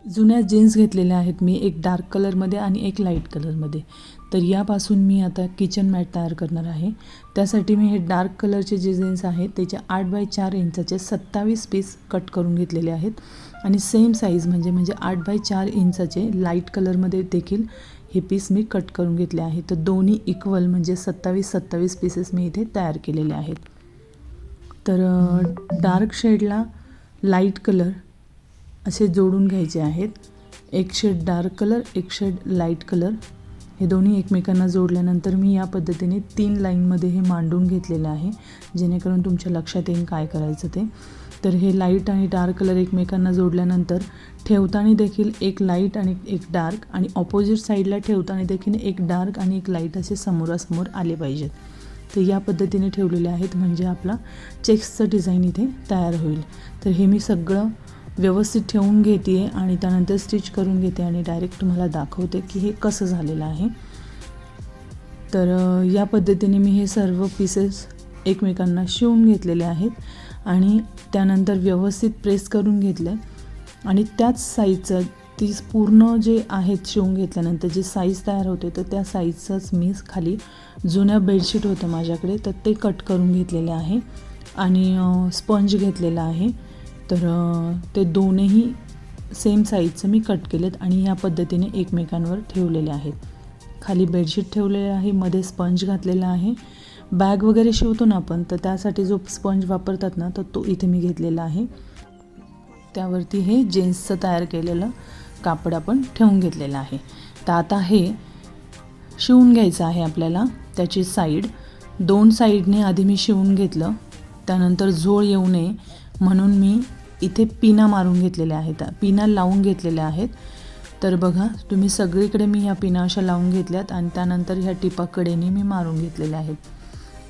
जुन्या जीन्स घेतलेल्या आहेत मी, एक डार्क कलरमध्ये आणि एक लाईट कलरमध्ये. तर यापासून मी आता किचन मॅट तयार करणार आहे. त्यासाठी मी हे डार्क कलरचे जे जीन्स आहेत त्याचे 8 बाय 4 इंचाचे 27 पीस कट करून घेतलेले आहेत आणि सेम साईज म्हणजे 8 बाय 4 इंचाचे लाईट कलरमध्ये देखील हे पीस मी कट करून घेतले आहेत. तर दोन्ही इक्वल म्हणजे 27 पीसेस मी इथे तयार केलेले आहेत. तर डार्क शेडला लाईट कलर असे जोडून घ्यायचे आहेत. एक शेड डार्क कलर, एक शेड लाईट कलर, हे दोन्ही एकमेकांना जोडल्यानंतर मी या पद्धतीने 3 लाईनमध्ये हे मांडून घेतलेलं आहे, जेणेकरून तुमच्या लक्षात येईल काय करायचं ते. तर हे लाईट आणि डार्क कलर एकमेकांना जोडल्यानंतर ठेवताना देखील एक लाईट आणि एक डार्क, आणि ऑपोजिट साईडला ठेवताना देखील एक डार्क आणि एक लाईट असे समोरासमोर आले पाहिजेत. तर या पद्धतीने ठेवलेले आहेत म्हणजे आपला चेक्सचं डिझाईन इथे तयार होईल. तर हे मी सगळं व्यवस्थित ठेवून घेते आहे आणि त्यानंतर स्टिच करून घेते आणि डायरेक्ट तुम्हाला दाखवते की हे कसं झालेलं आहे. तर या पद्धतीने मी हे सर्व पीसेस एकमेकांना शिवून घेतलेले आहेत आणि त्यानंतर व्यवस्थित प्रेस करून घेतलं आणि त्याच साईजचं ती पूर्ण जे आहेत शिवून घेतल्यानंतर जे साईज तयार होते तर त्या साईजचंच मी खाली जुन्या बेडशीट होतं माझ्याकडे तर ते कट करून घेतलेले आहे आणि स्पंज घेतलेला आहे. तर ते दोनही सेम साईजचं मी कट केलेत आणि ह्या पद्धतीने एकमेकांवर ठेवलेले आहेत. खाली बेडशीट ठेवलेले आहे, मध्ये स्पंज घातलेला आहे. बॅग वगैरे शिवतो ना आपण तर त्यासाठी जो स्पंज वापरतात ना तर तो इथे मी घेतलेला आहे. त्यावरती हे जीन्सचं तयार केलेलं कापड आपण ठेवून घेतलेलं आहे. तर आता हे शिवून घ्यायचं आहे आपल्याला. त्याची साईड 2 साईडने आधी मी शिवून घेतलं, त्यानंतर झोळ येऊ नये म्हणून मी इथे पिना मारून घेतलेल्या आहेत, पिना लावून घेतलेल्या आहेत. तर बघा तुम्ही सगळीकडे मी ह्या पिना अशा लावून घेतल्यात आणि त्यानंतर ह्या टिपाकडेने मी मारून घेतलेल्या आहेत.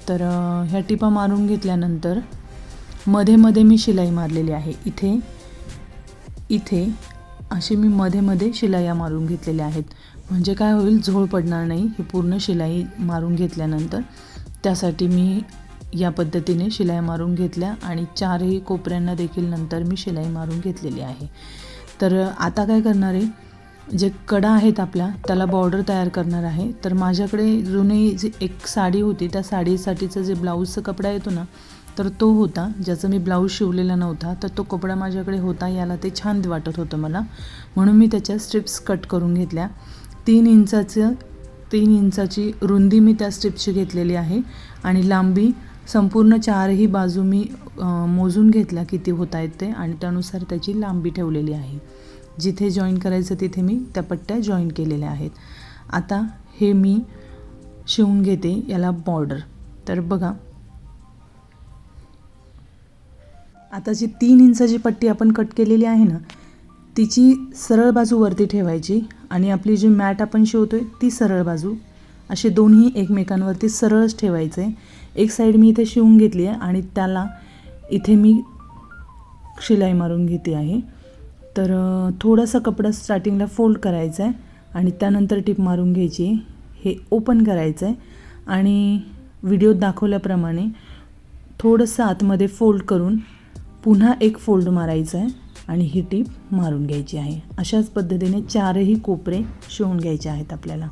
तर ह्या टिपा मारून घेतल्यानंतर मध्ये मध्ये मी शिलाई मारलेली आहे. इथे इथे अशी मी मध्ये मध्ये शिलाया मारून घेतलेल्या आहेत म्हणजे काय होईल, झोळ पडणार नाही ही पूर्ण शिलाई मारून घेतल्यानंतर. त्यासाठी मी या पद्धतीने शिलाई मारून घेतल्या आणि 4ही कोपऱ्यांना देखील नंतर मी शिलाई मारून घेतलेली आहे. तर आता काय करणार आहे, जे कडा आहेत आपल्या त्याला बॉर्डर तयार करणार आहे. तर माझ्याकडे जुनी जी एक साडी होती त्या साडीसाठीचं जे ब्लाऊजचा कपडा येतो ना तर तो होता, ज्याचा मी ब्लाऊज शिवलेला नव्हता. तर तो कपडा माझ्याकडे होता, याला ते छान वाटत होतं मला, म्हणून मी त्याच्या स्ट्रिप्स कट करून घेतल्या. 3 इंचाची रुंदी मी त्या स्ट्रिप्सची घेतलेली आहे आणि लांबी संपूर्ण 4ही बाजू मी मोजून घेतल्या किती होत आहेत ते आणि त्यानुसार त्याची लांबी ठेवलेली आहे. जिथे जॉईन करायचं तिथे मी त्या पट्ट्या जॉईन केलेल्या आहेत. आता हे मी शिवून घेते याला बॉर्डर. तर बघा आता जी 3 इंचाची पट्टी आपण कट केलेली आहे ना तिची सरळ बाजू वरती ठेवायची आणि आपली जी मॅट आपण शिवतोय ती सरळ बाजू, असे दोन्ही एकमेकांवरती सरळच ठेवायचं आहे. एक साईड मी इथे शिवून घेतली आहे आणि त्याला इथे मी शिलाई मारून घेते आहे. तर थोडासा कपडा स्टार्टिंगला फोल्ड करायचा आहे आणि त्यानंतर टिप मारून घ्यायची. हे ओपन करायचं आहे आणि व्हिडिओत दाखवल्याप्रमाणे थोडंसं आतमध्ये फोल्ड करून पुन्हा एक फोल्ड मारायचा आहे आणि ही टिप मारून घ्यायची आहे. अशाच पद्धतीने 4ही कोपरे शिवून घ्यायचे आहेत आपल्याला.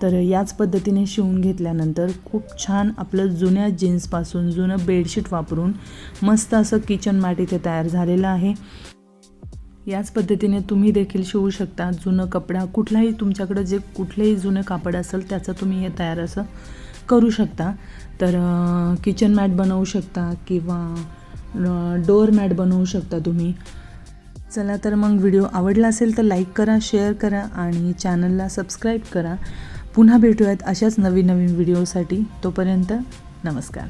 तर याच पद्धतीने शिवून घेतल्यानंतर खूप छान आपलं जुन्या जीन्सपासून जुनं बेडशीट वापरून मस्त असं किचन मॅट इथे तयार झालेलं आहे. याच पद्धतीने तुम्ही देखील शिवू शकता. जुनं कपडा कुठलाही तुमच्याकडं जे कुठलेही जुनं कापड असेल त्याचं तुम्ही हे तयार असं करू शकता. तर किचन मॅट बनवू शकता किंवा डोअर मॅट बनवू शकता तुम्ही. चला तर मग व्हिडिओ आवडला असेल तर लाईक करा, शेअर करा आणि चॅनलला सबस्क्राईब करा. पुन्हा भेटूयात अशाच नवीन व्हिडिओसाठी. तोपर्यंत नमस्कार.